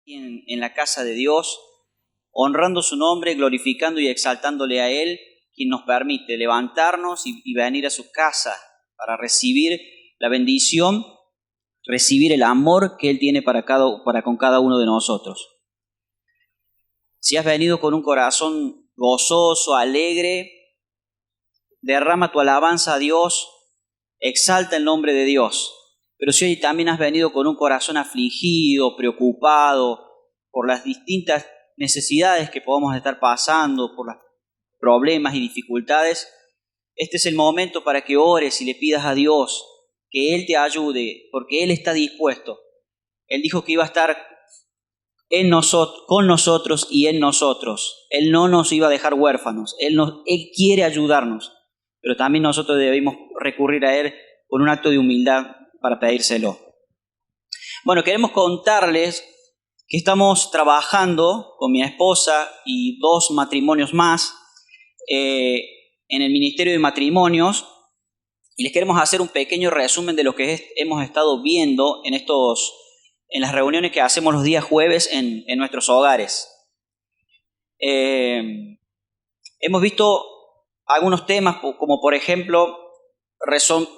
en la casa de Dios, honrando su nombre, glorificando y exaltándole a Él, quien nos permite levantarnos y venir a su casa para recibir la bendición, recibir el amor que Él tiene para con cada uno de nosotros. Si has venido con un corazón gozoso, alegre, derrama tu alabanza a Dios, exalta el nombre de Dios. Pero si hoy también has venido con un corazón afligido, preocupado por las distintas necesidades que podamos estar pasando, por los problemas y dificultades, este es el momento para que ores y le pidas a Dios que Él te ayude, porque Él está dispuesto. Él dijo que iba a estar con nosotros y en nosotros. Él no nos iba a dejar huérfanos. Él quiere ayudarnos, pero también nosotros debemos recurrir a Él con un acto de humildad para pedírselo. Bueno, queremos contarles que estamos trabajando con mi esposa y 2 matrimonios más en el Ministerio de Matrimonios, y les queremos hacer un pequeño resumen de lo que hemos estado viendo en las reuniones que hacemos los días jueves en nuestros hogares. Hemos visto algunos temas como por ejemplo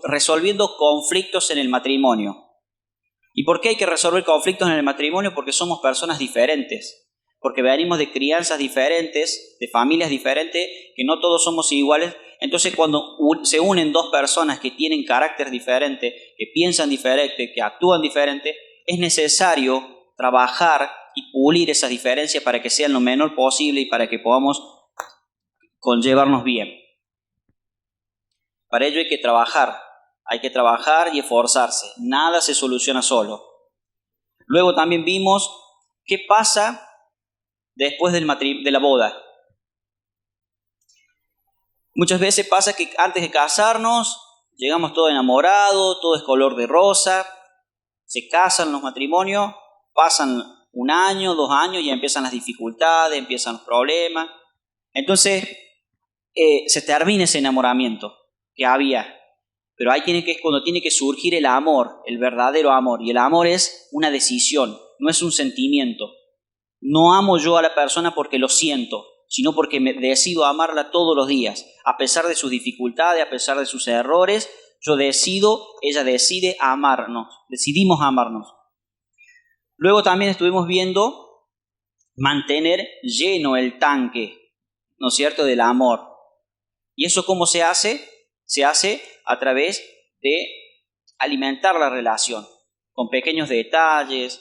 resolviendo conflictos en el matrimonio. ¿Y por qué hay que resolver conflictos en el matrimonio? Porque somos personas diferentes, porque venimos de crianzas diferentes, de familias diferentes, que no todos somos iguales. Entonces cuando se unen 2 personas que tienen carácter diferente, que piensan diferente, que actúan diferente, es necesario trabajar y pulir esas diferencias para que sean lo menor posible y para que podamos conllevarnos bien. Para ello hay que trabajar y esforzarse. Nada se soluciona solo. Luego también vimos qué pasa después de la boda. Muchas veces pasa que antes de casarnos llegamos todos enamorados, todo es color de rosa, se casan los matrimonios, pasan 1 año, 2 años y empiezan las dificultades, empiezan los problemas. Entonces se termina ese enamoramiento que había. Pero ahí cuando tiene que surgir el amor, el verdadero amor. Y el amor es una decisión, no es un sentimiento. No amo yo a la persona porque lo siento, sino porque decido amarla todos los días. A pesar de sus dificultades, a pesar de sus errores, ella decide amarnos. Decidimos amarnos. Luego también estuvimos viendo mantener lleno el tanque, ¿no es cierto?, del amor. ¿Y eso cómo se hace? Se hace a través de alimentar la relación, con pequeños detalles,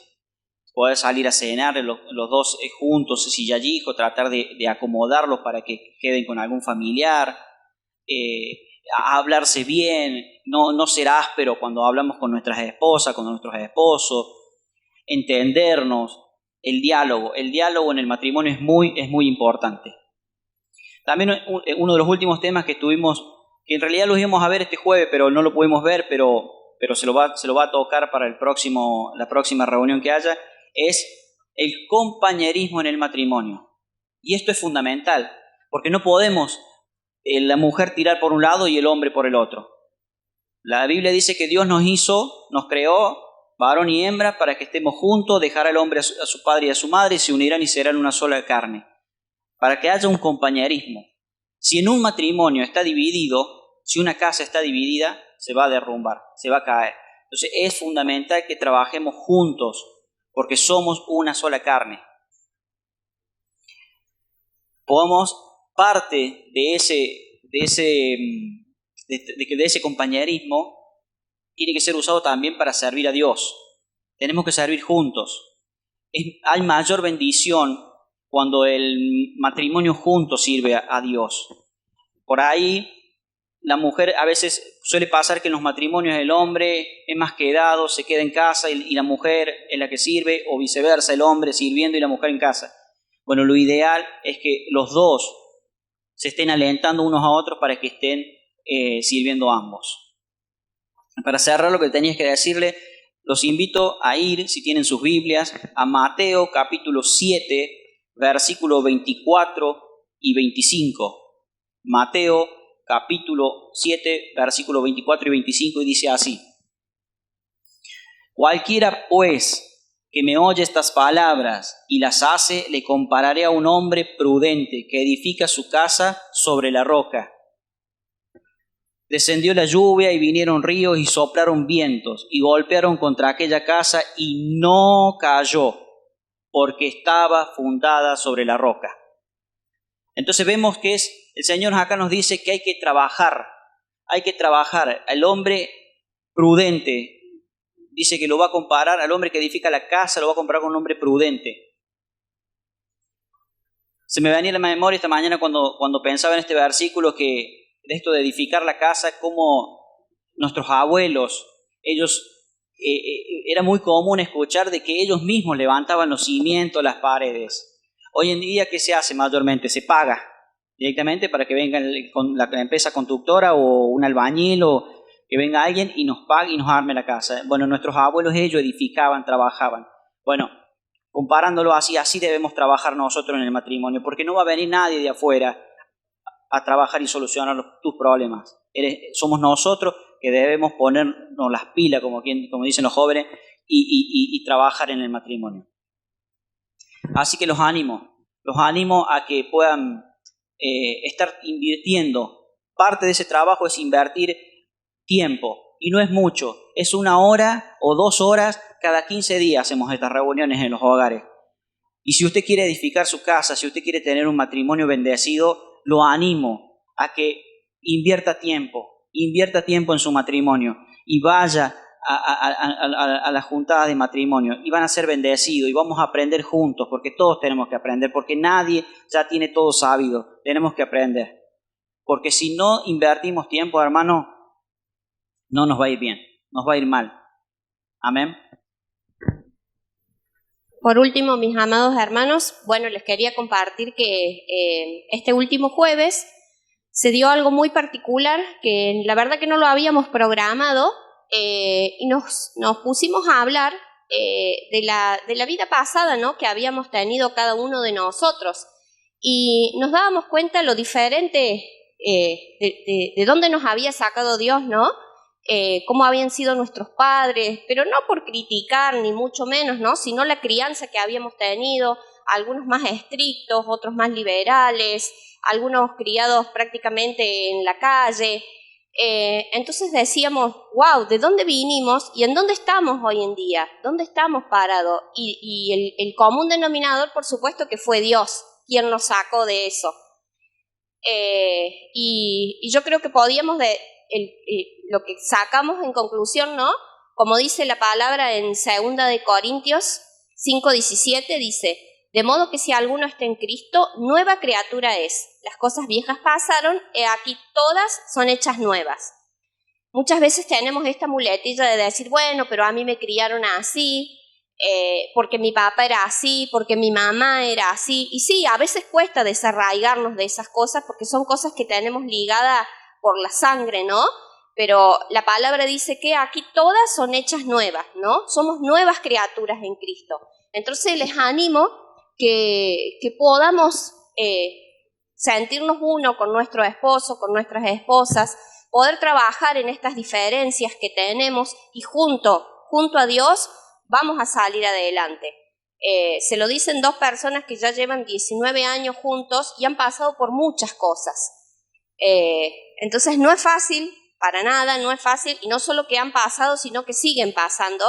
poder salir a cenar los 2 juntos, si ya hijo, tratar de acomodarlos para que queden con algún familiar, hablarse bien, no ser áspero cuando hablamos con nuestras esposas, con nuestros esposos, entendernos, el diálogo en el matrimonio es muy importante. También uno de los últimos temas que estuvimos, que en realidad los íbamos a ver este jueves, pero no lo pudimos ver, pero se lo va a tocar para la próxima reunión que haya, es el compañerismo en el matrimonio. Y esto es fundamental, porque no podemos la mujer tirar por un lado y el hombre por el otro. La Biblia dice que Dios nos creó, varón y hembra, para que estemos juntos, dejará el hombre a su padre y a su madre, y se unirán y serán una sola carne, para que haya un compañerismo. Si en un matrimonio está dividido, si una casa está dividida, se va a derrumbar, se va a caer. Entonces es fundamental que trabajemos juntos, porque somos una sola carne. Parte de ese compañerismo tiene que ser usado también para servir a Dios. Tenemos que servir juntos. Hay mayor bendición cuando el matrimonio junto sirve a Dios. Por ahí, la mujer, a veces suele pasar que en los matrimonios el hombre es más quedado, se queda en casa y la mujer es la que sirve, o viceversa, el hombre sirviendo y la mujer en casa. Bueno, lo ideal es que los 2 se estén alentando unos a otros para que estén sirviendo ambos. Para cerrar lo que tenías que decirle, los invito a ir, si tienen sus Biblias, a Mateo capítulo 7, versículos 24 y 25. Mateo capítulo 7, versículos 24 y 25, y dice así: Cualquiera, pues, que me oye estas palabras y las hace, le compararé a un hombre prudente que edifica su casa sobre la roca. Descendió la lluvia y vinieron ríos y soplaron vientos y golpearon contra aquella casa y no cayó, porque estaba fundada sobre la roca. Entonces vemos que el Señor acá nos dice que hay que trabajar. El hombre prudente, dice que lo va a comparar, al hombre que edifica la casa lo va a comparar con un hombre prudente. Se me venía a la memoria esta mañana cuando pensaba en este versículo que esto de edificar la casa, como nuestros abuelos, ellos, era muy común escuchar de que ellos mismos levantaban los cimientos, las paredes. Hoy en día, ¿qué se hace mayormente? Se paga directamente para que venga la empresa constructora o un albañil o que venga alguien y nos pague y nos arme la casa. Bueno, nuestros abuelos, ellos edificaban, trabajaban. Bueno, comparándolo así debemos trabajar nosotros en el matrimonio, porque no va a venir nadie de afuera a trabajar y solucionar tus problemas. Somos nosotros que debemos ponernos las pilas, como dicen los jóvenes, y trabajar en el matrimonio. Así que los animo a que puedan estar invirtiendo. Parte de ese trabajo es invertir tiempo, y no es mucho, es 1 hora o 2 horas cada 15 días hacemos estas reuniones en los hogares. Y si usted quiere edificar su casa, si usted quiere tener un matrimonio bendecido, lo animo a que invierta tiempo en su matrimonio y vaya a las juntadas de matrimonio y van a ser bendecidos y vamos a aprender juntos, porque todos tenemos que aprender, porque nadie ya tiene todo sabido, tenemos que aprender. Porque si no invertimos tiempo, hermano, no nos va a ir bien, nos va a ir mal. Amén. Por último, mis amados hermanos, les quería compartir que este último jueves se dio algo muy particular que la verdad que no lo habíamos programado y nos pusimos a hablar de la vida pasada, ¿no?, que habíamos tenido cada uno de nosotros y nos dábamos cuenta lo diferente de dónde nos había sacado Dios, ¿no? Cómo habían sido nuestros padres, pero no por criticar ni mucho menos, ¿no?, sino la crianza que habíamos tenido, algunos más estrictos, otros más liberales, algunos criados prácticamente en la calle. Entonces decíamos, wow, ¿de dónde vinimos y en dónde estamos hoy en día? ¿Dónde estamos parados? Y el común denominador, por supuesto, que fue Dios quien nos sacó de eso. Y yo creo que podíamos lo que sacamos en conclusión, ¿no? Como dice la palabra en 2 de Corintios 5:17, dice: de modo que si alguno está en Cristo, nueva criatura es. Las cosas viejas pasaron, he aquí todas son hechas nuevas. Muchas veces tenemos esta muletilla de decir, bueno, pero a mí me criaron así, porque mi papá era así, porque mi mamá era así. Y sí, a veces cuesta desarraigarnos de esas cosas porque son cosas que tenemos ligadas por la sangre, ¿no? Pero la palabra dice que aquí todas son hechas nuevas, ¿no? Somos nuevas criaturas en Cristo. Entonces les animo que podamos sentirnos uno con nuestro esposo, con nuestras esposas, poder trabajar en estas diferencias que tenemos y junto a Dios vamos a salir adelante. Se lo dicen 2 personas que ya llevan 19 años juntos y han pasado por muchas cosas. Entonces no es fácil, para nada, no es fácil, y no solo que han pasado, sino que siguen pasando,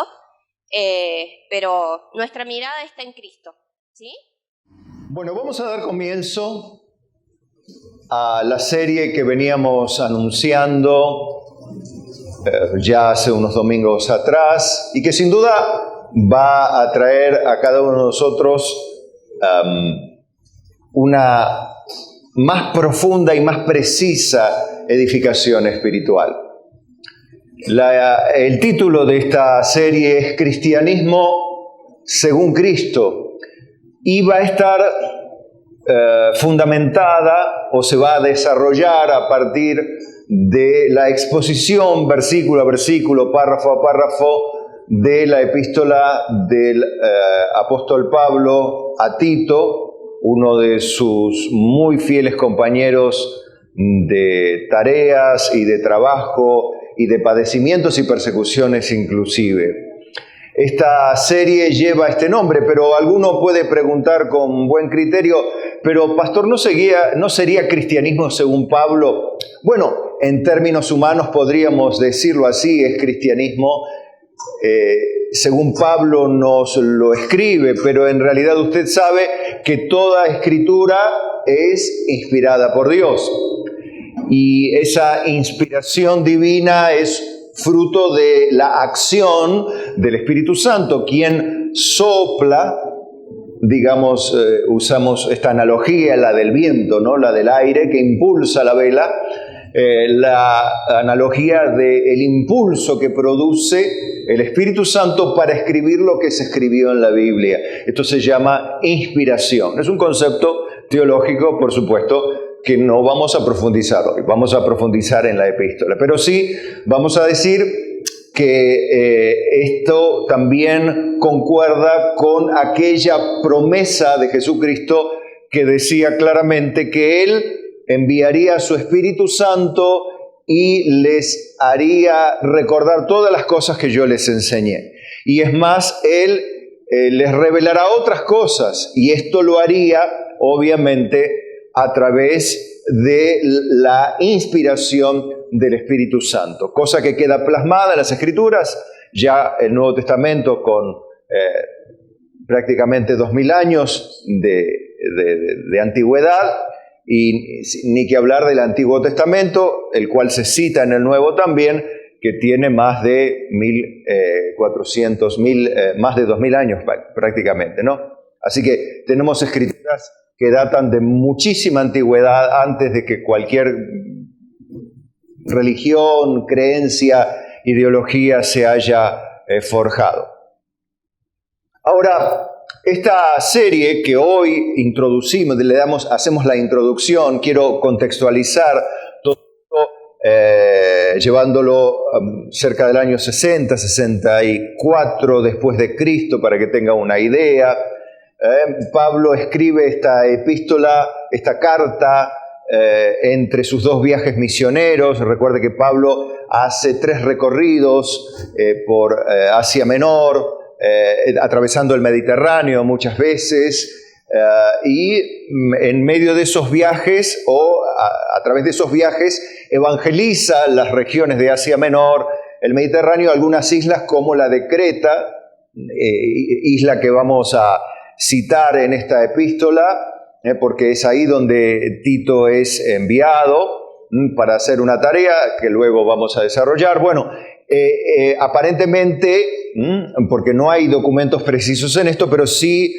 pero nuestra mirada está en Cristo, ¿sí? Bueno, vamos a dar comienzo a la serie que veníamos anunciando ya hace unos domingos atrás y que sin duda va a traer a cada uno de nosotros una más profunda y más precisa edificación espiritual. El título de esta serie es Cristianismo según Cristo y va a estar fundamentada o se va a desarrollar a partir de la exposición versículo a versículo, párrafo a párrafo de la epístola del apóstol Pablo a Tito, uno de sus muy fieles compañeros de tareas y de trabajo y de padecimientos y persecuciones inclusive. esta serie lleva este nombre, pero alguno puede preguntar con buen criterio, pero pastor, ¿no sería cristianismo según Pablo? Bueno, en términos humanos podríamos decirlo así, es cristianismo según Pablo nos lo escribe, pero en realidad usted sabe que toda escritura es inspirada por Dios. Y esa inspiración divina es fruto de la acción del Espíritu Santo, quien sopla, digamos, usamos esta analogía, la del viento, ¿no? La del aire que impulsa la vela, la analogía del impulso que produce el Espíritu Santo para escribir lo que se escribió en la Biblia. Esto se llama inspiración. Es un concepto teológico, por supuesto, que no vamos a profundizar hoy, vamos a profundizar en la epístola, pero sí vamos a decir que esto también concuerda con aquella promesa de Jesucristo que decía claramente que Él enviaría a su Espíritu Santo y les haría recordar todas las cosas que yo les enseñé. Y es más, Él les revelará otras cosas, y esto lo haría, obviamente, a través de la inspiración del Espíritu Santo, cosa que queda plasmada en las Escrituras. Ya el Nuevo Testamento, con prácticamente 2000 años de antigüedad, y ni que hablar del Antiguo Testamento, el cual se cita en el Nuevo también, que tiene más de 2000 años prácticamente, ¿no? Así que tenemos escrituras que datan de muchísima antigüedad, antes de que cualquier religión, creencia, ideología se haya forjado. Ahora, esta serie que hoy introducimos, hacemos la introducción, quiero contextualizar todo llevándolo cerca del año 60, 64 después de Cristo, para que tenga una idea. Pablo escribe esta epístola, esta carta, entre sus dos viajes misioneros. Recuerde que Pablo hace 3 recorridos por Asia Menor, atravesando el Mediterráneo muchas veces, y en medio de esos viajes, o a través de esos viajes, evangeliza las regiones de Asia Menor, el Mediterráneo, algunas islas como la de Creta, isla que vamos a citar en esta epístola, porque es ahí donde Tito es enviado para hacer una tarea que luego vamos a desarrollar. Bueno, aparentemente, porque no hay documentos precisos en esto, pero sí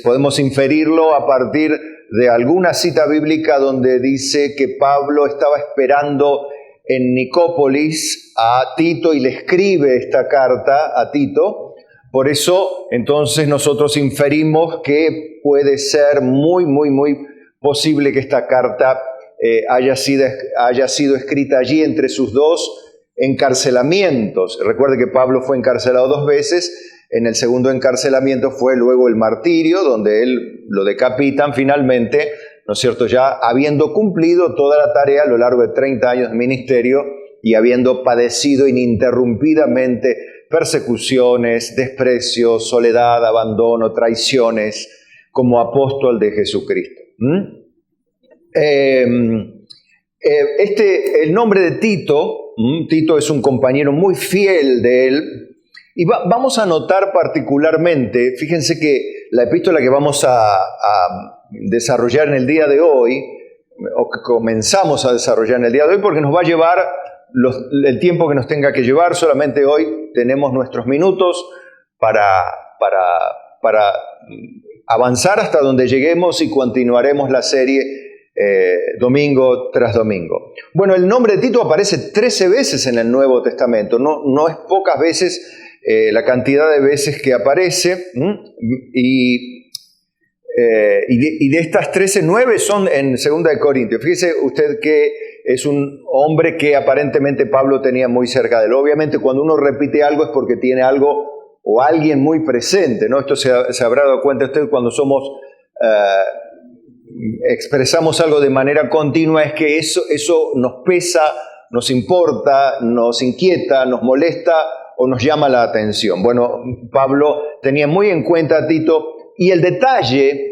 podemos inferirlo a partir de alguna cita bíblica donde dice que Pablo estaba esperando en Nicópolis a Tito y le escribe esta carta a Tito. Por eso, entonces, nosotros inferimos que puede ser muy posible que esta carta haya sido escrita allí entre sus 2 encarcelamientos. Recuerde que Pablo fue encarcelado 2 veces. En el segundo encarcelamiento fue luego el martirio, donde él lo decapitan finalmente, ¿no es cierto?, ya habiendo cumplido toda la tarea a lo largo de 30 años de ministerio y habiendo padecido ininterrumpidamente persecuciones, desprecio, soledad, abandono, traiciones, como apóstol de Jesucristo. El nombre de Tito, Tito es un compañero muy fiel de él, y vamos a notar particularmente, fíjense que la epístola que vamos a desarrollar en el día de hoy, o que comenzamos a desarrollar en el día de hoy, porque nos va a llevar el tiempo que nos tenga que llevar. Solamente hoy tenemos nuestros minutos para avanzar hasta donde lleguemos, y continuaremos la serie domingo tras domingo. Bueno, el nombre de Tito aparece 13 veces en el Nuevo Testamento. No es pocas veces la cantidad de veces que aparece, y de estas 13, 9 son en 2 de Corintios. Fíjese usted que es un hombre que aparentemente Pablo tenía muy cerca de él. Obviamente, cuando uno repite algo es porque tiene algo o alguien muy presente, ¿no? Esto se habrá dado cuenta usted cuando expresamos algo de manera continua, es que eso nos pesa, nos importa, nos inquieta, nos molesta, o nos llama la atención. Bueno, Pablo tenía muy en cuenta a Tito, y el detalle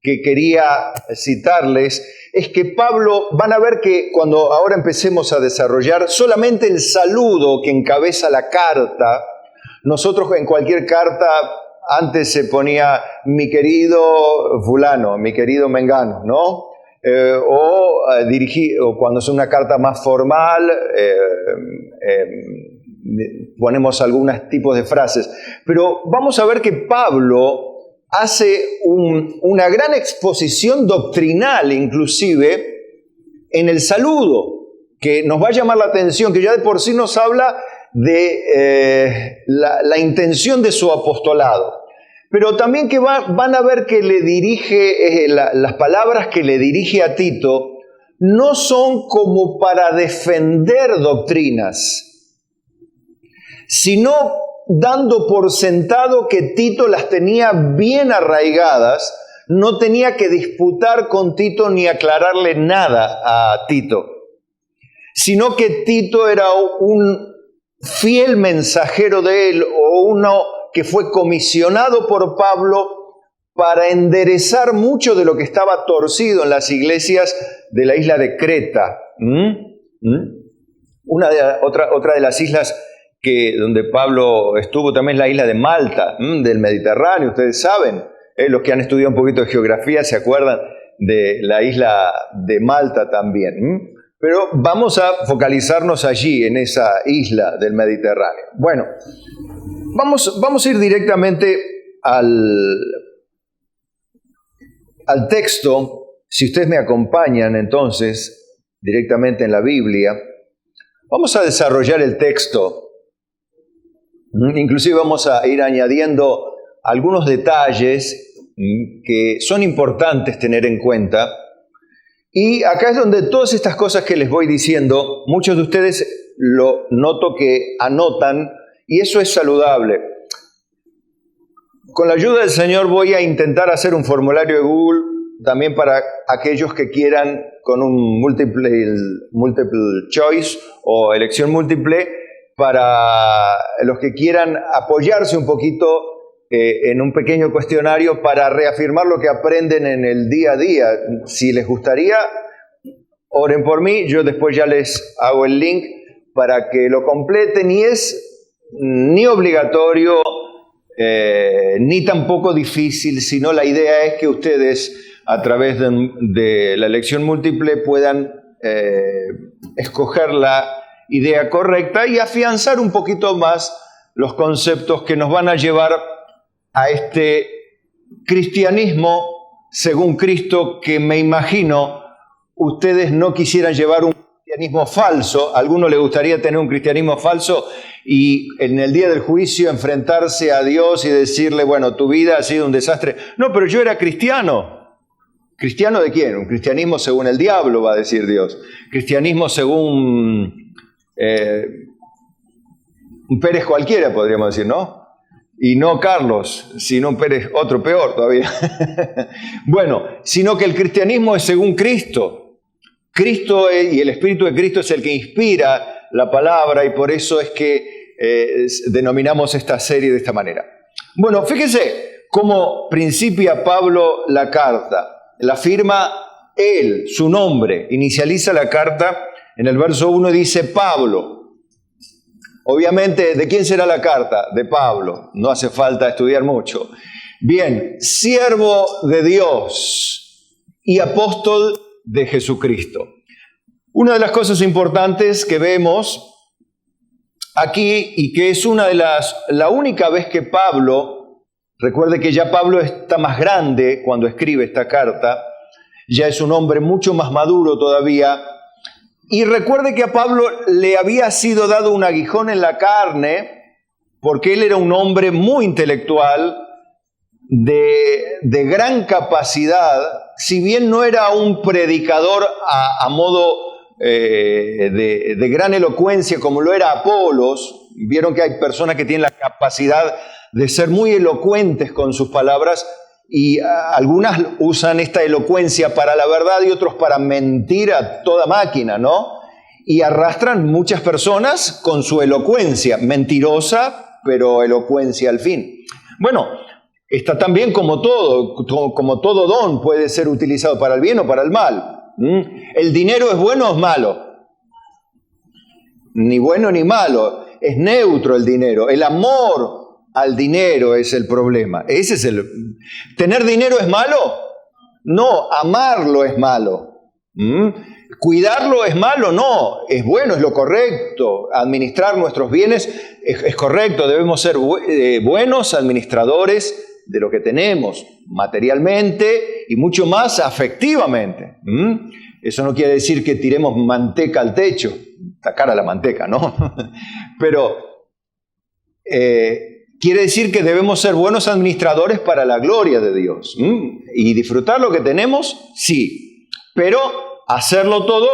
que quería citarles es que Pablo, van a ver que cuando ahora empecemos a desarrollar, solamente el saludo que encabeza la carta, nosotros en cualquier carta antes se ponía mi querido fulano, mi querido mengano, ¿no? O cuando es una carta más formal, ponemos algunos tipos de frases. Pero vamos a ver que Pablo hace una gran exposición doctrinal, inclusive, en el saludo, que nos va a llamar la atención, que ya de por sí nos habla de la intención de su apostolado. Pero también que van a ver que le dirige, las palabras que le dirige a Tito no son como para defender doctrinas, sino dando por sentado que Tito las tenía bien arraigadas, no tenía que disputar con Tito ni aclararle nada a Tito, sino que Tito era un fiel mensajero de él, o uno que fue comisionado por Pablo para enderezar mucho de lo que estaba torcido en las iglesias de la isla de Creta. Otra de las islas donde Pablo estuvo también es la isla de Malta, del Mediterráneo, ustedes saben, los que han estudiado un poquito de geografía se acuerdan de la isla de Malta también. Pero vamos a focalizarnos allí, en esa isla del Mediterráneo. Bueno, vamos a ir directamente al texto. Si ustedes me acompañan entonces directamente en la Biblia, vamos a desarrollar el texto. Inclusive vamos a ir añadiendo algunos detalles que son importantes tener en cuenta. Y acá es donde todas estas cosas que les voy diciendo, muchos de ustedes lo noto que anotan, y eso es saludable. Con la ayuda del Señor voy a intentar hacer un formulario de Google también para aquellos que quieran, con un multiple choice o elección múltiple, para los que quieran apoyarse un poquito en un pequeño cuestionario para reafirmar lo que aprenden en el día a día. Si les gustaría, oren por mí, yo después ya les hago el link para que lo completen, y es ni obligatorio ni tampoco difícil, sino la idea es que ustedes a través de la elección múltiple puedan escoger la idea correcta y afianzar un poquito más los conceptos que nos van a llevar a este cristianismo según Cristo, que me imagino ustedes no quisieran llevar un cristianismo falso. ¿A alguno le gustaría tener un cristianismo falso y en el día del juicio enfrentarse a Dios y decirle, bueno, tu vida ha sido un desastre? No, pero yo era cristiano. ¿Cristiano de quién? Un cristianismo según el diablo, va a decir Dios. Cristianismo según un Pérez cualquiera, podríamos decir, ¿no? Y no Carlos, sino un Pérez, otro peor todavía. Bueno, sino que el cristianismo es según Cristo. Cristo y el Espíritu de Cristo es el que inspira la palabra, y por eso es que denominamos esta serie de esta manera. Bueno, fíjense cómo principia Pablo la carta. La firma él, su nombre, inicializa la carta. En el verso 1 dice Pablo. Obviamente, ¿de quién será la carta? De Pablo. No hace falta estudiar mucho. Bien, siervo de Dios y apóstol de Jesucristo. Una de las cosas importantes que vemos aquí, y que es la única vez que Pablo, recuerde que ya Pablo está más grande cuando escribe esta carta, ya es un hombre mucho más maduro todavía. Y recuerde que a Pablo le había sido dado un aguijón en la carne, porque él era un hombre muy intelectual, de gran capacidad, si bien no era un predicador a modo de gran elocuencia como lo era Apolos. Vieron que hay personas que tienen la capacidad de ser muy elocuentes con sus palabras, y algunas usan esta elocuencia para la verdad y otros para mentir a toda máquina, ¿no? y arrastran muchas personas con su elocuencia, mentirosa, pero elocuencia al fin. Bueno, está también como todo don puede ser utilizado para el bien o para el mal. ¿El dinero es bueno o es malo? Ni bueno ni malo, es neutro el dinero. El amor al dinero es el problema. ¿Tener dinero es malo? No, amarlo es malo. ¿Cuidarlo es malo? No, es bueno, es lo correcto. Administrar nuestros bienes es correcto, debemos ser buenos administradores de lo que tenemos, materialmente y mucho más afectivamente. Eso no quiere decir que tiremos manteca al techo, está cara la manteca, ¿no? Pero quiere decir que debemos ser buenos administradores para la gloria de Dios. Y disfrutar lo que tenemos, sí, pero hacerlo todo,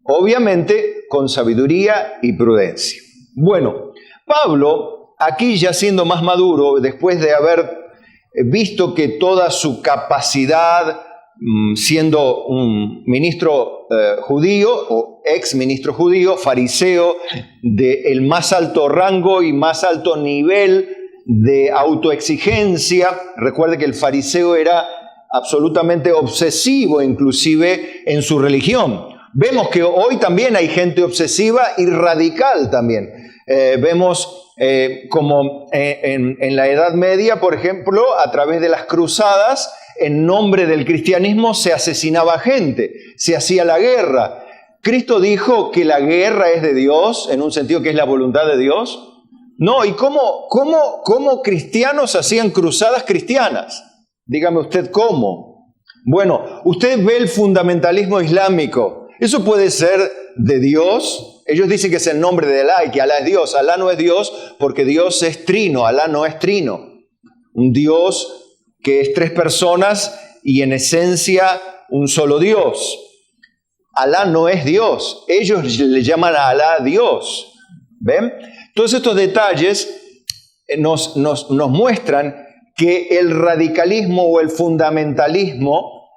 obviamente, con sabiduría y prudencia. Bueno, Pablo, aquí ya siendo más maduro, después de haber visto que toda su capacidad, siendo un ministro judío o ex ministro judío, fariseo, del más alto rango y más alto nivel de autoexigencia, recuerde que el fariseo era absolutamente obsesivo, inclusive en su religión. Vemos que hoy también hay gente obsesiva y radical también. Vemos como en la Edad Media, por ejemplo, a través de las cruzadas, en nombre del cristianismo se asesinaba gente, se hacía la guerra. ¿Cristo dijo que la guerra es de Dios, en un sentido que es la voluntad de Dios? No, ¿y cómo cristianos hacían cruzadas cristianas? Dígame usted cómo. Bueno, usted ve el fundamentalismo islámico. ¿Eso puede ser de Dios? Ellos dicen que es el nombre de Alá y que Alá es Dios. Alá no es Dios porque Dios es trino. Alá no es trino. Un Dios que es tres personas y en esencia un solo Dios. Alá no es Dios. Ellos le llaman a Alá Dios. ¿Ven? Todos estos detalles nos muestran que el radicalismo o el fundamentalismo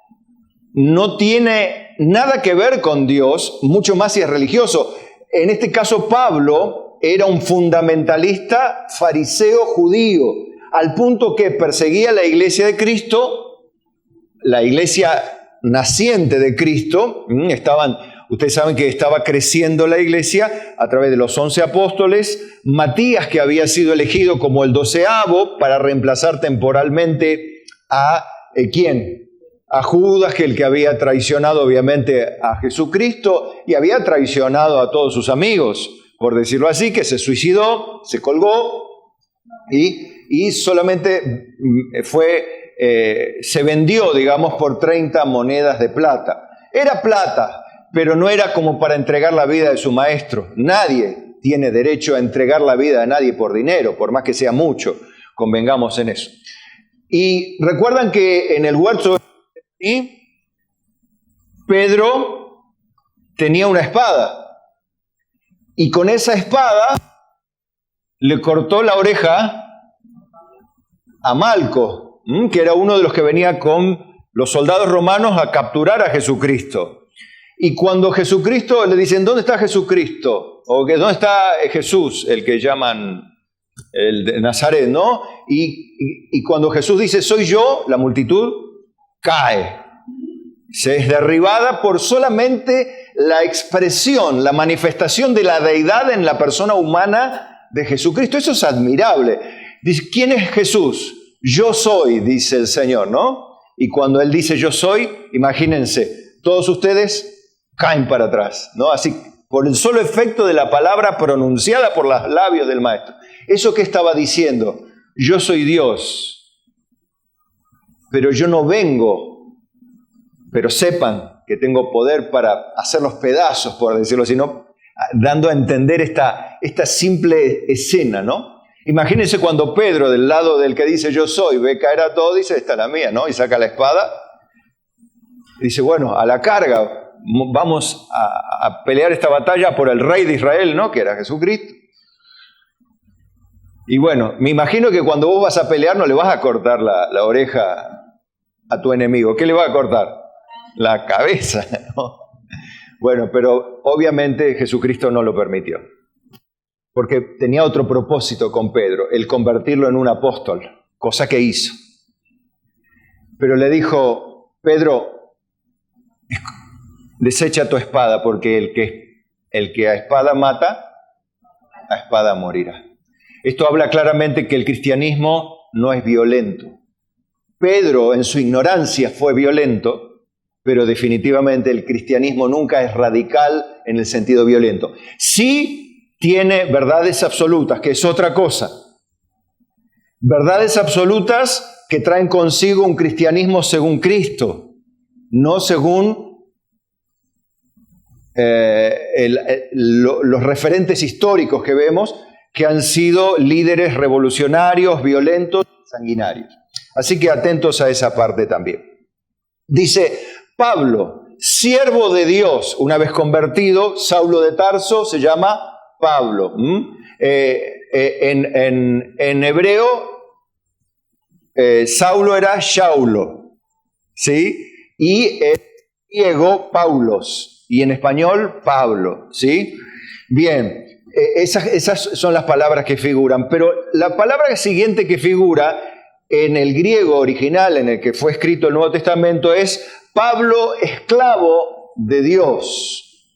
no tiene nada que ver con Dios, mucho más si es religioso. En este caso, Pablo era un fundamentalista fariseo judío, al punto que perseguía la iglesia de Cristo, la iglesia naciente de Cristo. Ustedes saben que estaba creciendo la iglesia a través de los 11 apóstoles, Matías, que había sido elegido como el 12avo para reemplazar temporalmente a ¿quién? A Judas, que el que había traicionado obviamente a Jesucristo y había traicionado a todos sus amigos, por decirlo así, que se suicidó, se colgó y solamente se vendió, digamos, por 30 monedas de plata. Era plata, pero no era como para entregar la vida de su maestro. Nadie tiene derecho a entregar la vida de nadie por dinero, por más que sea mucho, convengamos en eso. Y recuerdan que en el huerto Pedro tenía una espada, y con esa espada le cortó la oreja a Malco, que era uno de los que venía con los soldados romanos a capturar a Jesucristo. Y cuando Jesucristo, le dicen, ¿dónde está Jesucristo? O que ¿dónde está Jesús, el que llaman el de Nazaret, ¿no? Y cuando Jesús dice, soy yo, la multitud cae. Se es derribada por solamente la expresión, la manifestación de la deidad en la persona humana de Jesucristo. Eso es admirable. Dice, ¿quién es Jesús? Yo soy, dice el Señor, ¿no? Y cuando Él dice yo soy, imagínense, todos ustedes caen para atrás, ¿no? Así, por el solo efecto de la palabra pronunciada por los labios del Maestro. ¿Eso qué estaba diciendo? Yo soy Dios, pero yo no vengo, pero sepan que tengo poder para hacer los pedazos, por decirlo así, ¿no? Dando a entender esta simple escena, ¿no? Imagínense cuando Pedro, del lado del que dice yo soy, ve caer a todo, dice, esta es la mía, ¿no? Y saca la espada, y dice, bueno, a la carga, vamos a pelear esta batalla por el rey de Israel, ¿no? Que era Jesucristo. Y bueno, me imagino que cuando vos vas a pelear no le vas a cortar la oreja a tu enemigo. ¿Qué le vas a cortar? La cabeza, ¿no? Bueno, pero obviamente Jesucristo no lo permitió, porque tenía otro propósito con Pedro, el convertirlo en un apóstol, cosa que hizo. Pero le dijo, Pedro, desecha tu espada, porque el que a espada mata, a espada morirá. Esto habla claramente que el cristianismo no es violento. Pedro en su ignorancia fue violento, pero definitivamente el cristianismo nunca es radical en el sentido violento. Sí tiene verdades absolutas, que es otra cosa. Verdades absolutas que traen consigo un cristianismo según Cristo, no según los referentes históricos que vemos, que han sido líderes revolucionarios, violentos, sanguinarios. Así que atentos a esa parte también. Dice Pablo, siervo de Dios, una vez convertido, Saulo de Tarso se llama Pablo. En hebreo, Saulo era Shaulo, ¿sí? Y en griego, Paulos, y en español, Pablo, ¿sí? Bien, esas son las palabras que figuran, pero la palabra siguiente que figura en el griego original en el que fue escrito el Nuevo Testamento es Pablo, esclavo de Dios.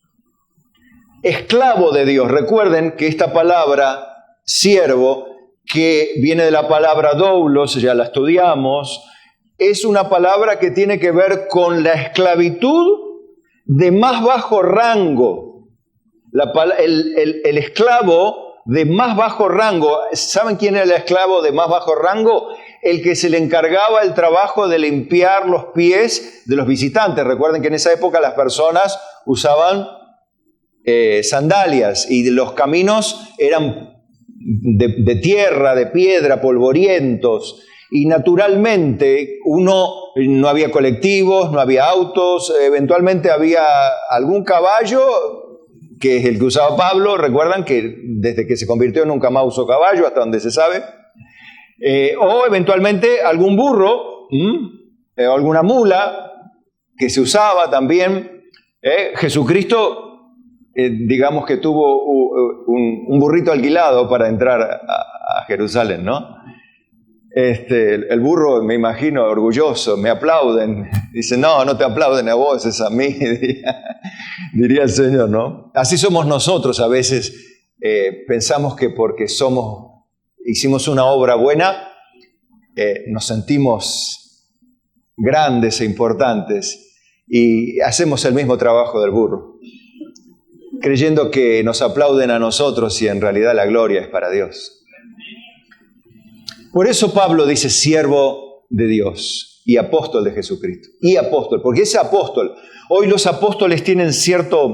Esclavo de Dios. Recuerden que esta palabra, siervo, que viene de la palabra doulos, ya la estudiamos, es una palabra que tiene que ver con la esclavitud de más bajo rango. El esclavo de más bajo rango, ¿saben quién era el esclavo de más bajo rango? El que se le encargaba el trabajo de limpiar los pies de los visitantes. Recuerden que en esa época las personas usaban sandalias y los caminos eran de tierra, de piedra, polvorientos. Y naturalmente no había colectivos, no había autos, eventualmente había algún caballo, que es el que usaba Pablo. Recuerdan que desde que se convirtió nunca más usó caballo, hasta donde se sabe. O eventualmente algún burro, o alguna mula que se usaba también. Jesucristo, digamos que tuvo un burrito alquilado para entrar a Jerusalén, ¿no? El burro, me imagino, orgulloso, me aplauden. Dice, no te aplauden a vos, es a mí, diría el Señor, ¿no? Así somos nosotros a veces. Pensamos que porque hicimos una obra buena, nos sentimos grandes e importantes y hacemos el mismo trabajo del burro, creyendo que nos aplauden a nosotros y en realidad la gloria es para Dios. Por eso Pablo dice siervo de Dios y apóstol de Jesucristo. Y apóstol, porque ese apóstol, hoy los apóstoles tienen cierta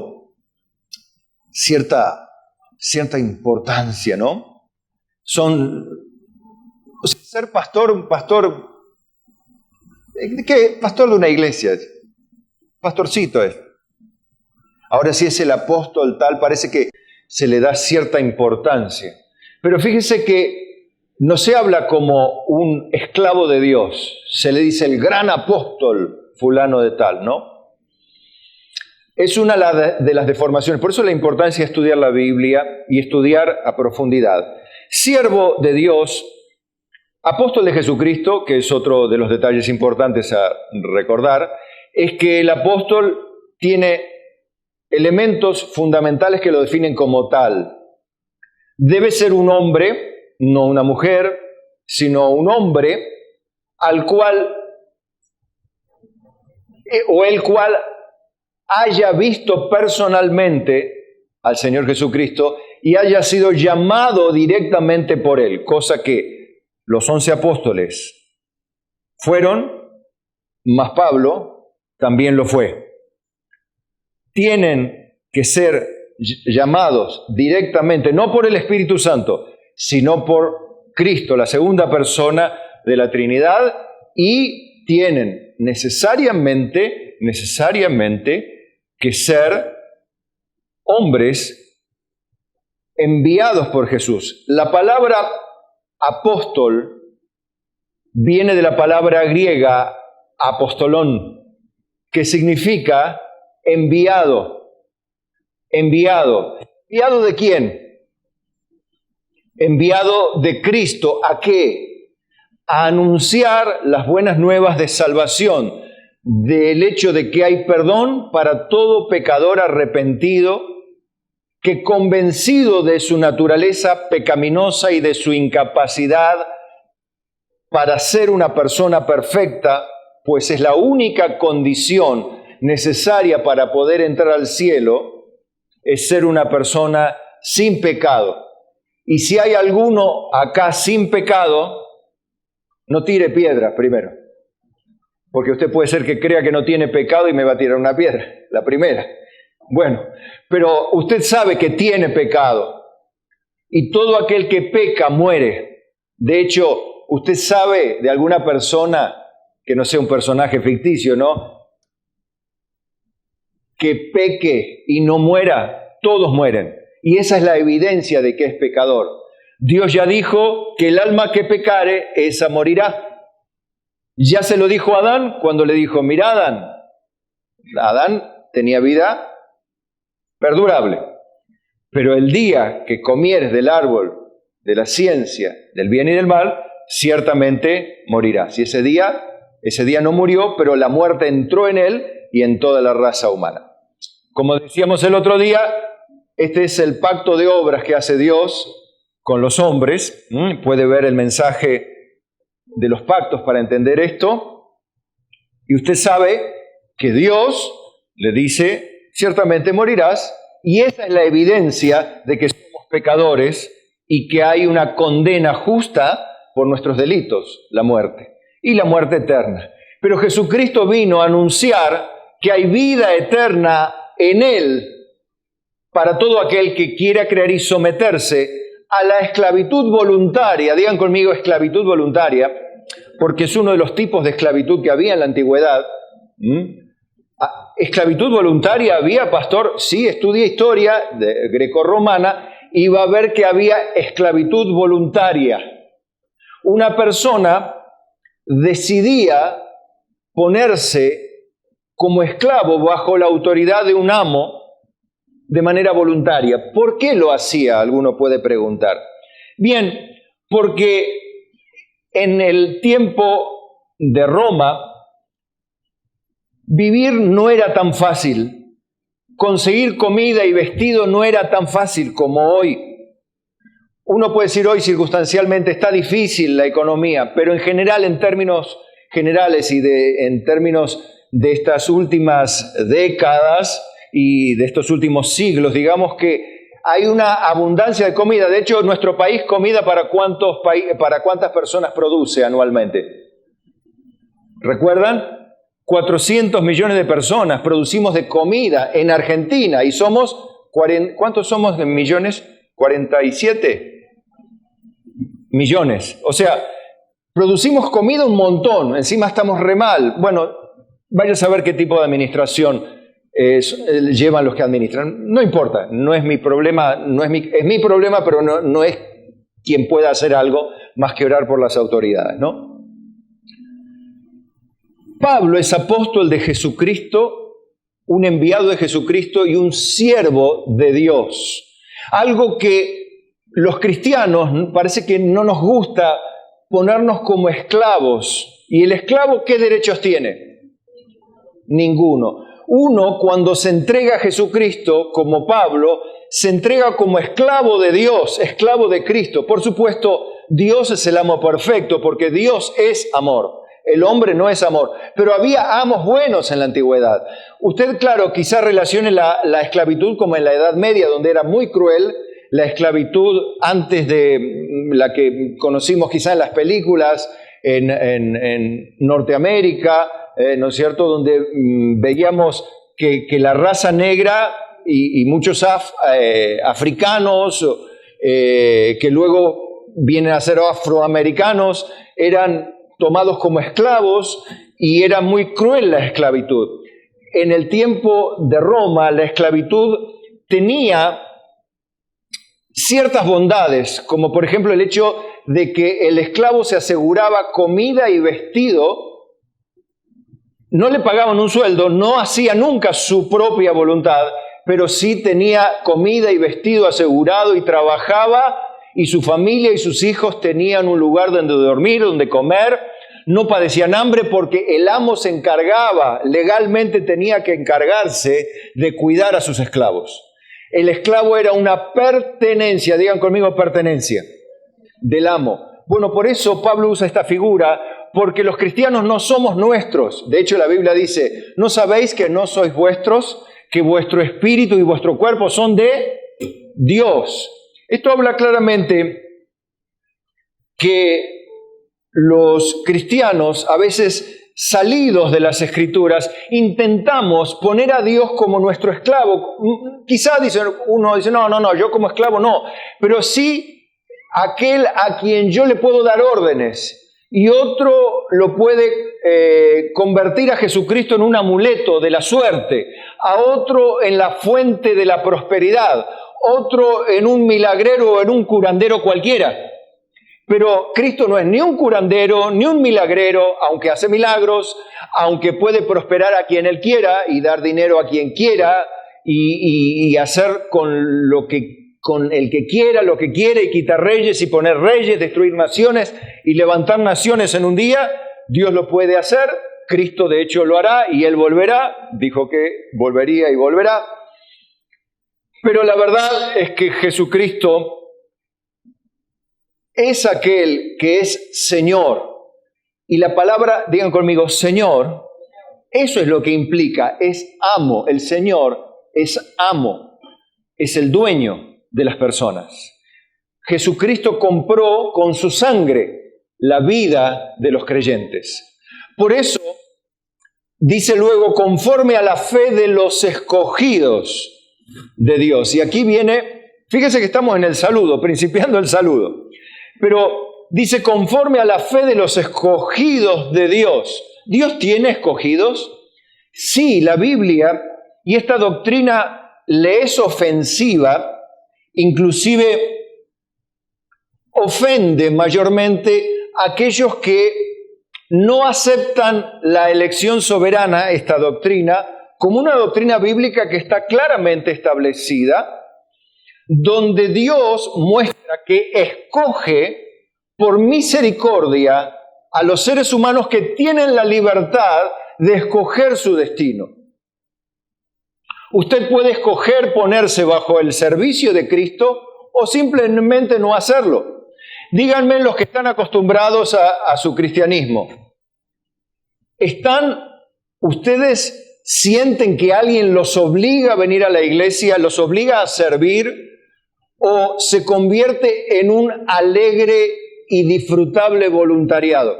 importancia, ¿no? Ser pastor, ¿qué? Pastor de una iglesia, pastorcito es. Ahora si es el apóstol tal, parece que se le da cierta importancia. Pero fíjese que no se habla como un esclavo de Dios, se le dice el gran apóstol fulano de tal, ¿no? Es una de las deformaciones, por eso la importancia de estudiar la Biblia y estudiar a profundidad. Siervo de Dios, apóstol de Jesucristo, que es otro de los detalles importantes a recordar, es que el apóstol tiene elementos fundamentales que lo definen como tal. Debe ser un hombre, no una mujer, sino un hombre el cual haya visto personalmente al Señor Jesucristo y haya sido llamado directamente por Él, cosa que los 11 apóstoles fueron, más Pablo también lo fue. Tienen que ser llamados directamente, no por el Espíritu Santo, sino por Cristo, la segunda persona de la Trinidad, y tienen necesariamente que ser hombres enviados por Jesús. La palabra apóstol viene de la palabra griega apostolón, que significa enviado. enviado. ¿Enviado de quién? Enviado de Cristo. ¿A qué? A anunciar las buenas nuevas de salvación, del hecho de que hay perdón para todo pecador arrepentido, que convencido de su naturaleza pecaminosa y de su incapacidad para ser una persona perfecta, pues es la única condición necesaria para poder entrar al cielo, es ser una persona sin pecado. Y si hay alguno acá sin pecado, no tire piedras primero, porque usted puede ser que crea que no tiene pecado y me va a tirar una piedra, la primera. Bueno, pero usted sabe que tiene pecado y todo aquel que peca muere. De hecho, usted sabe de alguna persona, que no sea un personaje ficticio, ¿no?, que peque y no muera. Todos mueren. Y esa es la evidencia de que es pecador. Dios ya dijo que el alma que pecare, esa morirá. Ya se lo dijo a Adán cuando le dijo, mira Adán tenía vida perdurable, pero el día que comieres del árbol de la ciencia del bien y del mal, ciertamente morirás. Y ese día no murió, pero la muerte entró en él y en toda la raza humana. Como decíamos el otro día, este es el pacto de obras que hace Dios con los hombres. Puede ver el mensaje de los pactos para entender esto. Y usted sabe que Dios le dice, ciertamente morirás, y esa es la evidencia de que somos pecadores y que hay una condena justa por nuestros delitos, la muerte, y la muerte eterna. Pero Jesucristo vino a anunciar que hay vida eterna en Él para todo aquel que quiera creer y someterse a la esclavitud voluntaria. Digan conmigo, esclavitud voluntaria, porque es uno de los tipos de esclavitud que había en la antigüedad. ¿Esclavitud voluntaria había, pastor? Sí, estudia historia grecorromana y va a ver que había esclavitud voluntaria. Una persona decidía ponerse como esclavo bajo la autoridad de un amo de manera voluntaria. ¿Por qué lo hacía? Alguno puede preguntar. Bien, porque en el tiempo de Roma, vivir no era tan fácil. Conseguir comida y vestido no era tan fácil como hoy. Uno puede decir hoy circunstancialmente está difícil la economía, pero en general, en términos generales y en términos de estas últimas décadas y de estos últimos siglos, digamos que hay una abundancia de comida. De hecho, nuestro país, comida para cuántas personas produce anualmente. ¿Recuerdan? 400 millones de personas producimos de comida en Argentina y somos, ¿cuántos somos en millones? 47 millones. O sea, producimos comida un montón, encima estamos re mal. Bueno, vaya a saber qué tipo de administración llevan los que administran. No importa, no es mi problema, es mi problema, pero no es quien pueda hacer algo más que orar por las autoridades, ¿no? Pablo es apóstol de Jesucristo, un enviado de Jesucristo y un siervo de Dios. Algo que los cristianos parece que no nos gusta ponernos como esclavos. ¿Y el esclavo qué derechos tiene? Ninguno. Uno, cuando se entrega a Jesucristo, como Pablo, se entrega como esclavo de Dios, esclavo de Cristo. Por supuesto, Dios es el amo perfecto, porque Dios es amor. El hombre no es amor, pero había amos buenos en la antigüedad. Usted, claro, quizá relacione la esclavitud como en la Edad Media, donde era muy cruel, la esclavitud antes de la que conocimos quizá en las películas en Norteamérica, ¿no es cierto?, donde veíamos que la raza negra y muchos africanos, que luego vienen a ser afroamericanos, eran tomados como esclavos y era muy cruel la esclavitud. En el tiempo de Roma, la esclavitud tenía ciertas bondades, como por ejemplo el hecho de que el esclavo se aseguraba comida y vestido, no le pagaban un sueldo, no hacía nunca su propia voluntad, pero sí tenía comida y vestido asegurado y trabajaba, y su familia y sus hijos tenían un lugar donde dormir, donde comer. No padecían hambre porque el amo se encargaba, legalmente tenía que encargarse de cuidar a sus esclavos. El esclavo era una pertenencia, digan conmigo pertenencia, del amo. Bueno, por eso Pablo usa esta figura, porque los cristianos no somos nuestros. De hecho, la Biblia dice, ¿no sabéis que no sois vuestros, que vuestro espíritu y vuestro cuerpo son de Dios? Esto habla claramente que los cristianos, a veces salidos de las Escrituras, intentamos poner a Dios como nuestro esclavo. Quizá uno dice, no, yo como esclavo no, pero sí aquel a quien yo le puedo dar órdenes, y otro lo puede convertir a Jesucristo en un amuleto de la suerte, a otro en la fuente de la prosperidad, otro en un milagrero o en un curandero cualquiera. Pero Cristo no es ni un curandero, ni un milagrero, aunque hace milagros, aunque puede prosperar a quien Él quiera y dar dinero a quien quiera y hacer con el que quiera lo que quiere, y quitar reyes y poner reyes, destruir naciones y levantar naciones en un día. Dios lo puede hacer, Cristo de hecho lo hará y Él volverá, dijo que volvería y volverá. Pero la verdad es que Jesucristo es aquel que es Señor. Y la palabra, digan conmigo, Señor, eso es lo que implica, es amo. El Señor es amo, es el dueño de las personas. Jesucristo compró con su sangre la vida de los creyentes. Por eso, dice luego, conforme a la fe de los escogidos de Dios. Y aquí viene, fíjese que estamos en el saludo, principiando el saludo. Pero dice, conforme a la fe de los escogidos de Dios. ¿Dios tiene escogidos? Sí, la Biblia, y esta doctrina le es ofensiva, inclusive ofende mayormente a aquellos que no aceptan la elección soberana, esta doctrina, como una doctrina bíblica que está claramente establecida, donde Dios muestra que escoge por misericordia a los seres humanos que tienen la libertad de escoger su destino. Usted puede escoger ponerse bajo el servicio de Cristo o simplemente no hacerlo. Díganme los que están acostumbrados a su cristianismo. ¿Ustedes sienten que alguien los obliga a venir a la iglesia, los obliga a servir, o se convierte en un alegre y disfrutable voluntariado?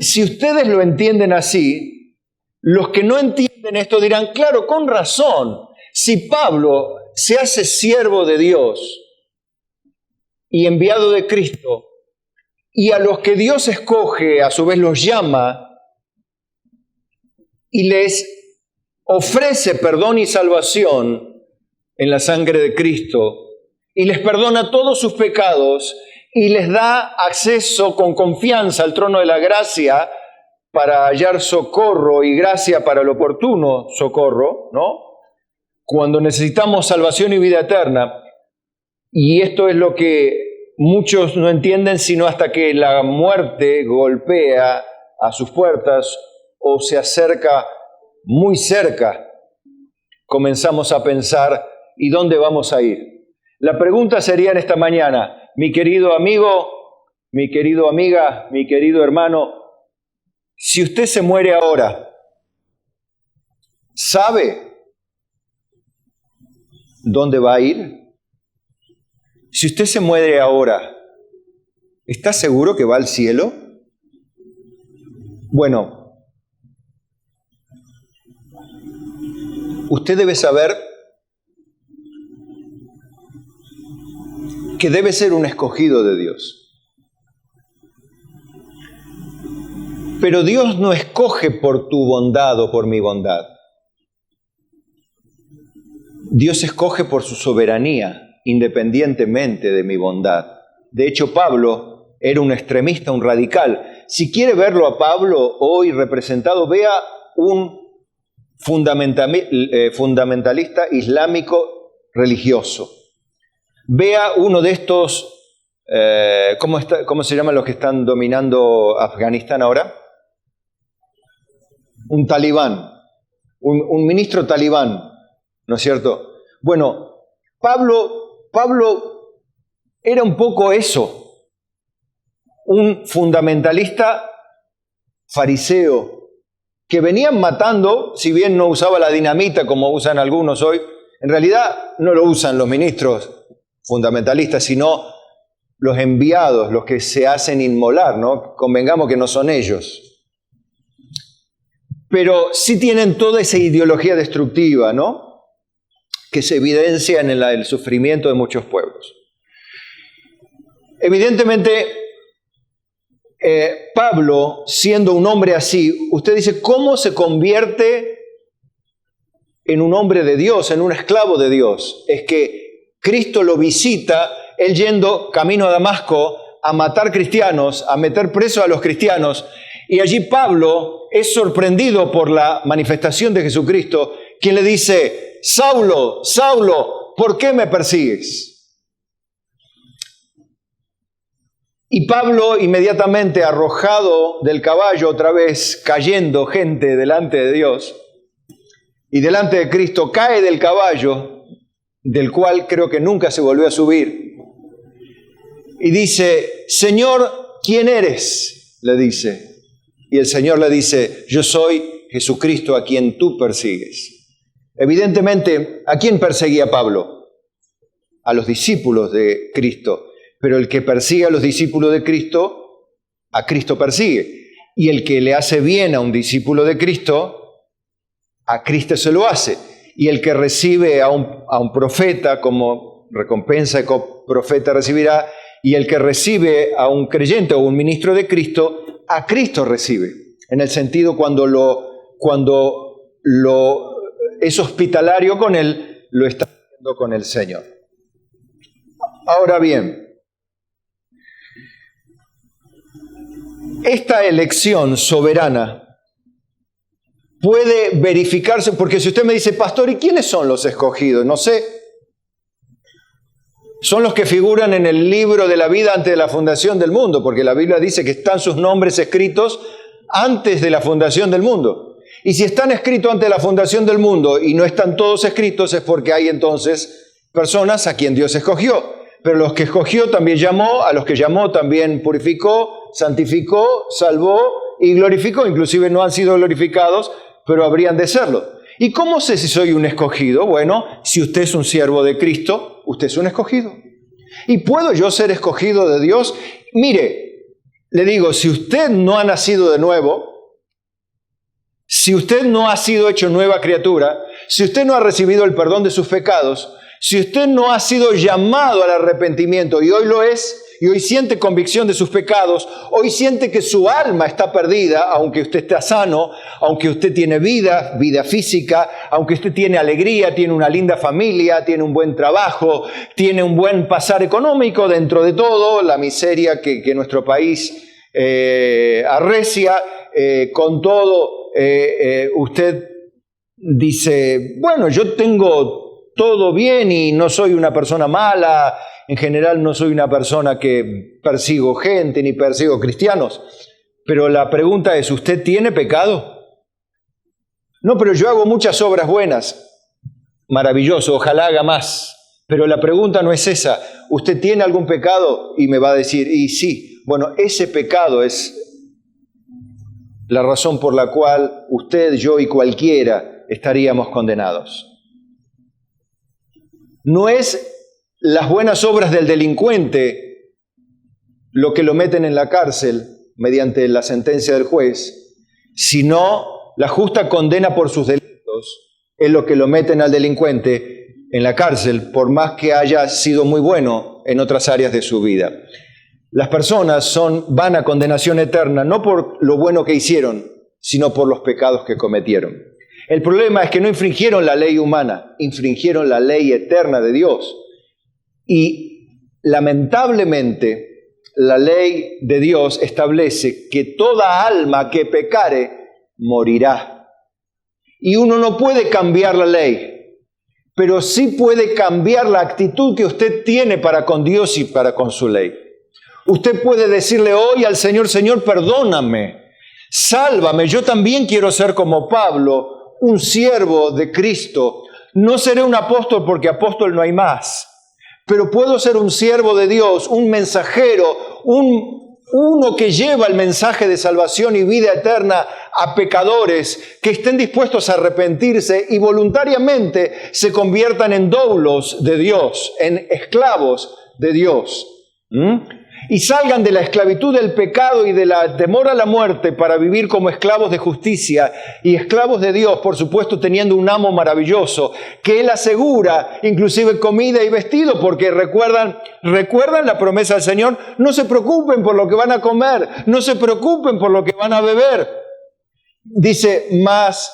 Si ustedes lo entienden así, los que no entienden esto dirán, claro, con razón, si Pablo se hace siervo de Dios y enviado de Cristo, y a los que Dios escoge, a su vez los llama y les ofrece perdón y salvación en la sangre de Cristo, y les perdona todos sus pecados y les da acceso con confianza al trono de la gracia para hallar socorro y gracia para el oportuno socorro, ¿no? Cuando necesitamos salvación y vida eterna. Y esto es lo que muchos no entienden sino hasta que la muerte golpea a sus puertas o se acerca muy cerca. Comenzamos a pensar, ¿y dónde vamos a ir? La pregunta sería en esta mañana, mi querido amigo, mi querido amiga, mi querido hermano, si usted se muere ahora, ¿sabe dónde va a ir? Si usted se muere ahora, ¿está seguro que va al cielo? Bueno, usted debe saber que debe ser un escogido de Dios. Pero Dios no escoge por tu bondad o por mi bondad. Dios escoge por su soberanía, independientemente de mi bondad. De hecho, Pablo era un extremista, un radical. Si quiere verlo a Pablo hoy representado, vea un fundamentalista islámico religioso. Vea uno de estos, ¿cómo se llaman los que están dominando Afganistán ahora? Un talibán, un ministro talibán, ¿no es cierto? Bueno, Pablo era un poco eso, un fundamentalista fariseo, que venían matando, si bien no usaba la dinamita como usan algunos hoy, en realidad no lo usan los ministros fundamentalistas, sino los enviados, los que se hacen inmolar, ¿no? Convengamos que no son ellos. Pero sí tienen toda esa ideología destructiva, ¿no? Que se evidencia en el sufrimiento de muchos pueblos. Evidentemente, Pablo, siendo un hombre así, usted dice, ¿cómo se convierte en un hombre de Dios, en un esclavo de Dios? Es que Cristo lo visita, él yendo camino a Damasco a matar cristianos, a meter presos a los cristianos, y allí Pablo es sorprendido por la manifestación de Jesucristo, quien le dice, Saulo, Saulo, ¿por qué me persigues? Y Pablo, inmediatamente arrojado del caballo, otra vez cayendo gente delante de Dios y delante de Cristo, cae del caballo, del cual creo que nunca se volvió a subir, y dice, Señor, ¿quién eres? Le dice. Y el Señor le dice, yo soy Jesucristo a quien tú persigues. Evidentemente, ¿a quién perseguía Pablo? A los discípulos de Cristo. Pero el que persigue a los discípulos de Cristo, a Cristo persigue. Y el que le hace bien a un discípulo de Cristo, a Cristo se lo hace. Y el que recibe a un profeta como recompensa que profeta recibirá, y el que recibe a un creyente o un ministro de Cristo, a Cristo recibe. En el sentido cuando es hospitalario con él, lo está haciendo con el Señor. Ahora bien, esta elección soberana puede verificarse, porque si usted me dice, pastor, ¿y quiénes son los escogidos? No sé. Son los que figuran en el libro de la vida antes de la fundación del mundo, porque la Biblia dice que están sus nombres escritos antes de la fundación del mundo. Y si están escritos antes de la fundación del mundo y no están todos escritos, es porque hay entonces personas a quien Dios escogió. Pero los que escogió también llamó, a los que llamó también purificó, santificó, salvó y glorificó. Inclusive no han sido glorificados, pero habrían de serlo. ¿Y cómo sé si soy un escogido? Bueno, si usted es un siervo de Cristo, usted es un escogido. ¿Y puedo yo ser escogido de Dios? Mire, le digo, si usted no ha nacido de nuevo, si usted no ha sido hecho nueva criatura, si usted no ha recibido el perdón de sus pecados, si usted no ha sido llamado al arrepentimiento y hoy lo es, y hoy siente convicción de sus pecados, hoy siente que su alma está perdida, aunque usted está sano, aunque usted tiene vida física, aunque usted tiene alegría, tiene una linda familia, tiene un buen trabajo, tiene un buen pasar económico, dentro de todo, la miseria que nuestro país arrecia, con todo, usted dice, bueno, yo tengo todo bien y no soy una persona mala, en general no soy una persona que persigo gente ni persigo cristianos, pero la pregunta es, ¿usted tiene pecado? No, pero yo hago muchas obras buenas. Maravilloso, ojalá haga más. Pero la pregunta no es esa. ¿Usted tiene algún pecado? Y me va a decir, y sí. Bueno, ese pecado es la razón por la cual usted, yo y cualquiera estaríamos condenados. No es las buenas obras del delincuente lo que lo meten en la cárcel mediante la sentencia del juez, sino la justa condena por sus delitos es lo que lo meten al delincuente en la cárcel, por más que haya sido muy bueno en otras áreas de su vida. Las personas van a condenación eterna no por lo bueno que hicieron, sino por los pecados que cometieron. El problema es que no infringieron la ley humana, infringieron la ley eterna de Dios. Y lamentablemente la ley de Dios establece que toda alma que pecare morirá. y uno no puede cambiar la ley, pero sí puede cambiar la actitud que usted tiene para con Dios y para con su ley. Usted puede decirle hoy al Señor: Señor, perdóname, sálvame, yo también quiero ser como Pablo, un siervo de Cristo. No seré un apóstol porque apóstol no hay más, pero puedo ser un siervo de Dios, un mensajero, uno que lleva el mensaje de salvación y vida eterna a pecadores que estén dispuestos a arrepentirse y voluntariamente se conviertan en doulos de Dios, en esclavos de Dios. Y salgan de la esclavitud del pecado y del temor a la muerte para vivir como esclavos de justicia y esclavos de Dios, por supuesto teniendo un amo maravilloso que Él asegura inclusive comida y vestido, porque recuerdan la promesa del Señor: no se preocupen por lo que van a comer, no se preocupen por lo que van a beber. Dice más,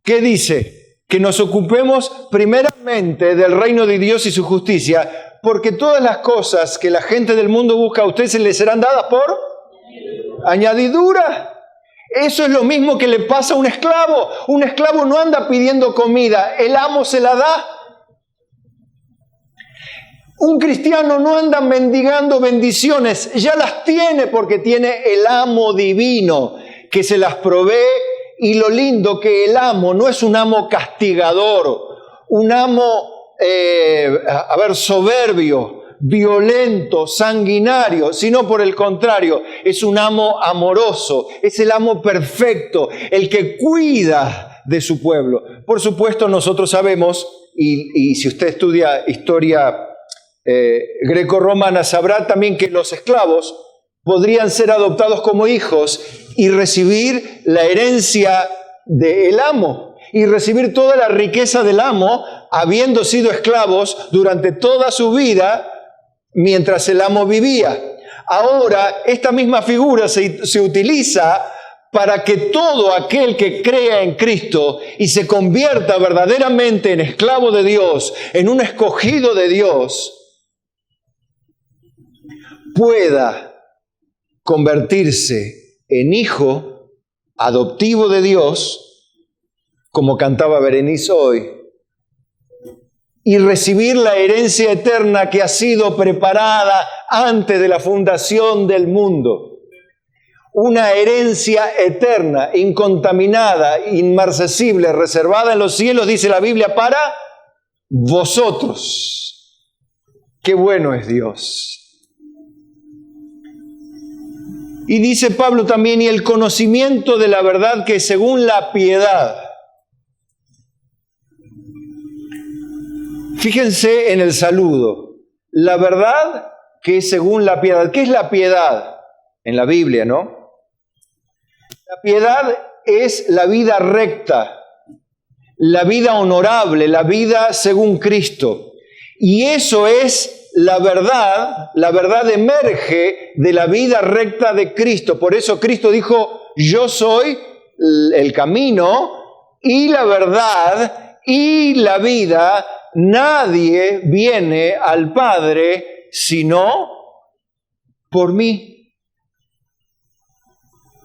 ¿qué dice? Que nos ocupemos primeramente del reino de Dios y su justicia, porque todas las cosas que la gente del mundo busca a usted se les serán dadas por añadidura. Eso es lo mismo que le pasa a un esclavo. Un esclavo no anda pidiendo comida, el amo se la da. Un cristiano no anda mendigando bendiciones, ya las tiene porque tiene el amo divino que se las provee. Y lo lindo que el amo no es un amo castigador, un amo soberbio, violento, sanguinario, sino por el contrario, es un amo amoroso, es el amo perfecto, el que cuida de su pueblo. Por supuesto, nosotros sabemos, y si usted estudia historia greco-romana, sabrá también que los esclavos podrían ser adoptados como hijos y recibir la herencia del amo y recibir toda la riqueza del amo, habiendo sido esclavos durante toda su vida mientras el amo vivía. Ahora, esta misma figura se utiliza para que todo aquel que crea en Cristo y se convierta verdaderamente en esclavo de Dios, en un escogido de Dios, pueda convertirse en hijo adoptivo de Dios, como cantaba Berenice hoy, y recibir la herencia eterna que ha sido preparada antes de la fundación del mundo. Una herencia eterna, incontaminada, inmarcesible, reservada en los cielos, dice la Biblia, para vosotros. ¡Qué bueno es Dios! Y dice Pablo también: y el conocimiento de la verdad que según la piedad. Fíjense en el saludo. La verdad que es según la piedad. ¿Qué es la piedad? En la Biblia, ¿no? La piedad es la vida recta, la vida honorable, la vida según Cristo. Y eso es la verdad. La verdad emerge de la vida recta de Cristo. Por eso Cristo dijo: yo soy el camino y la verdad y la vida. Nadie viene al Padre sino por mí.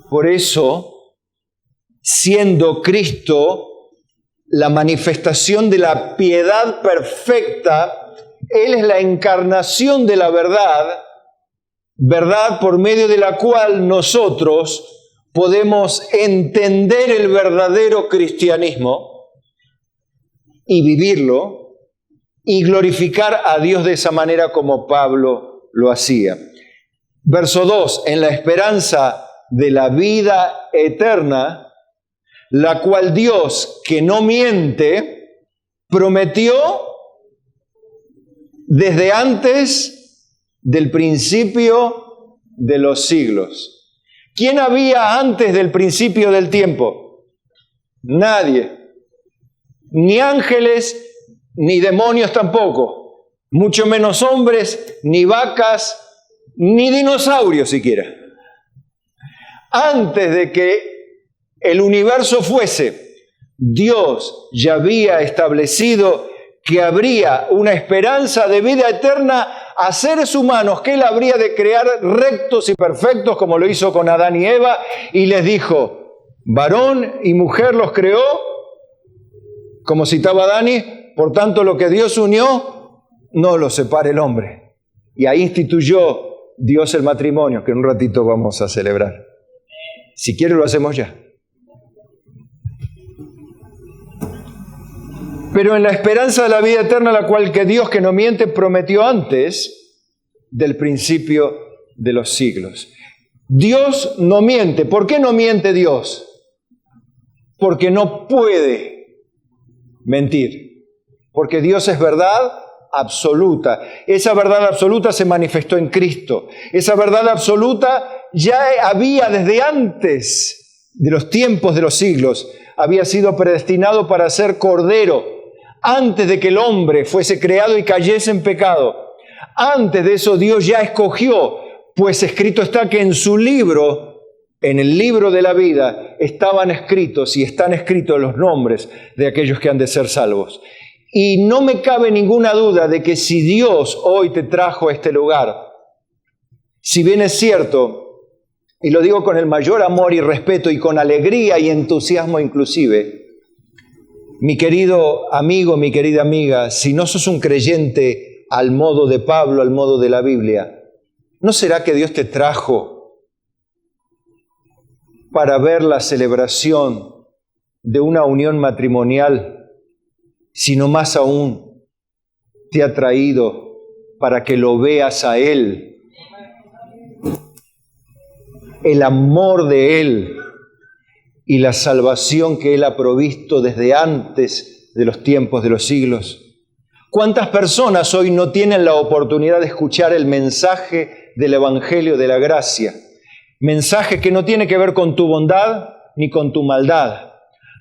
Por eso, siendo Cristo la manifestación de la piedad perfecta, Él es la encarnación de la verdad, verdad por medio de la cual nosotros podemos entender el verdadero cristianismo y vivirlo, y glorificar a Dios de esa manera como Pablo lo hacía. Verso 2, en la esperanza de la vida eterna, la cual Dios, que no miente, prometió desde antes del principio de los siglos. ¿Quién había antes del principio del tiempo? Nadie. Ni ángeles, ni demonios tampoco, mucho menos hombres, ni vacas, ni dinosaurios siquiera. Antes de que el universo fuese, Dios ya había establecido que habría una esperanza de vida eterna a seres humanos que Él habría de crear rectos y perfectos, como lo hizo con Adán y Eva, y les dijo: varón y mujer los creó Como citaba Dani, por tanto lo que Dios unió, no lo separe el hombre. Y ahí instituyó Dios el matrimonio, que en un ratito vamos a celebrar. Si quiere lo hacemos ya. Pero en la esperanza de la vida eterna, la cual que Dios, que no miente, prometió antes del principio de los siglos. Dios no miente. ¿Por qué no miente Dios? Porque no puede mentir. Porque Dios es verdad absoluta. Esa verdad absoluta se manifestó en Cristo. Esa verdad absoluta ya había desde antes de los tiempos de los siglos. Había sido predestinado para ser cordero antes de que el hombre fuese creado y cayese en pecado. Antes de eso Dios ya escogió, pues escrito está que en su libro, en el libro de la vida, estaban escritos y están escritos los nombres de aquellos que han de ser salvos. Y no me cabe ninguna duda de que si Dios hoy te trajo a este lugar, si bien es cierto, y lo digo con el mayor amor y respeto y con alegría y entusiasmo inclusive, mi querido amigo, mi querida amiga, si no sos un creyente al modo de Pablo, al modo de la Biblia, ¿no será que Dios te trajo para ver la celebración de una unión matrimonial, sino más aún te ha traído para que lo veas a Él, el amor de Él y la salvación que Él ha provisto desde antes de los tiempos de los siglos? ¿Cuántas personas hoy no tienen la oportunidad de escuchar el mensaje del Evangelio de la Gracia? Mensaje que no tiene que ver con tu bondad ni con tu maldad.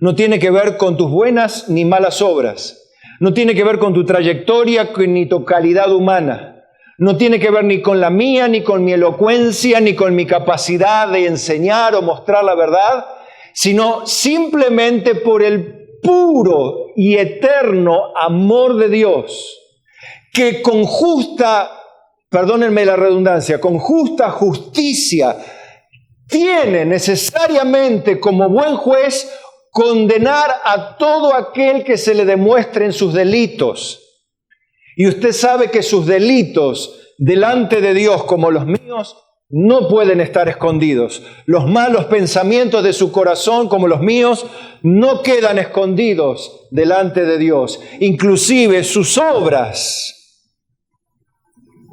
No tiene que ver con tus buenas ni malas obras. No tiene que ver con tu trayectoria ni tu calidad humana. No tiene que ver ni con la mía, ni con mi elocuencia, ni con mi capacidad de enseñar o mostrar la verdad, sino simplemente por el puro y eterno amor de Dios, que con justa, perdónenme la redundancia, con justa justicia, tiene necesariamente como buen juez condenar a todo aquel que se le demuestren sus delitos. Y usted sabe que sus delitos delante de Dios, como los míos, no pueden estar escondidos. Los malos pensamientos de su corazón, como los míos, no quedan escondidos delante de Dios. Inclusive sus obras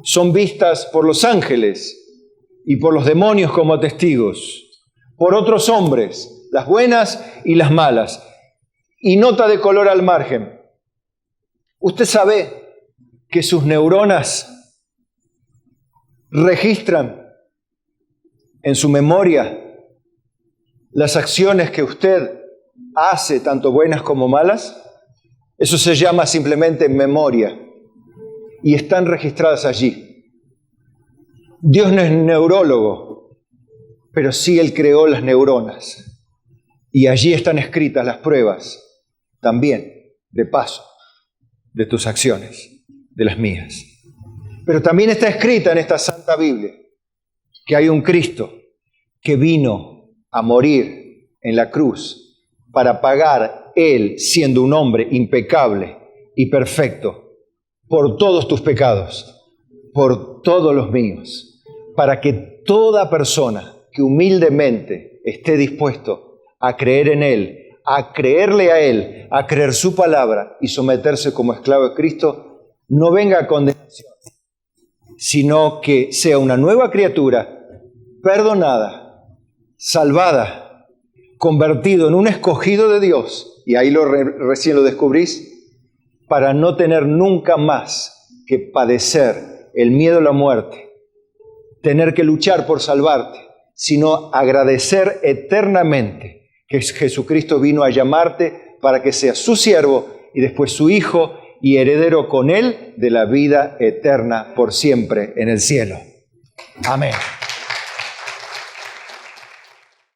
son vistas por los ángeles y por los demonios como testigos, por otros hombres, las buenas y las malas. Y nota de color al margen. Usted sabe que sus neuronas registran en su memoria las acciones que usted hace, tanto buenas como malas. Eso se llama simplemente memoria y están registradas allí. Dios no es neurólogo, pero sí Él creó las neuronas y allí están escritas las pruebas también, de paso, de tus acciones, de las mías. Pero también está escrita en esta Santa Biblia que hay un Cristo que vino a morir en la cruz para pagar, Él siendo un hombre impecable y perfecto, por todos tus pecados, por todos los míos, para que toda persona que humildemente esté dispuesto a creer en Él, a creerle a Él, a creer su palabra y someterse como esclavo de Cristo, no venga a condenación, sino que sea una nueva criatura, perdonada, salvada, convertido en un escogido de Dios, y ahí recién lo descubrís, para no tener nunca más que padecer el miedo a la muerte, tener que luchar por salvarte, sino agradecer eternamente que Jesucristo vino a llamarte para que seas su siervo y después su hijo y heredero con Él de la vida eterna por siempre en el cielo. Amén.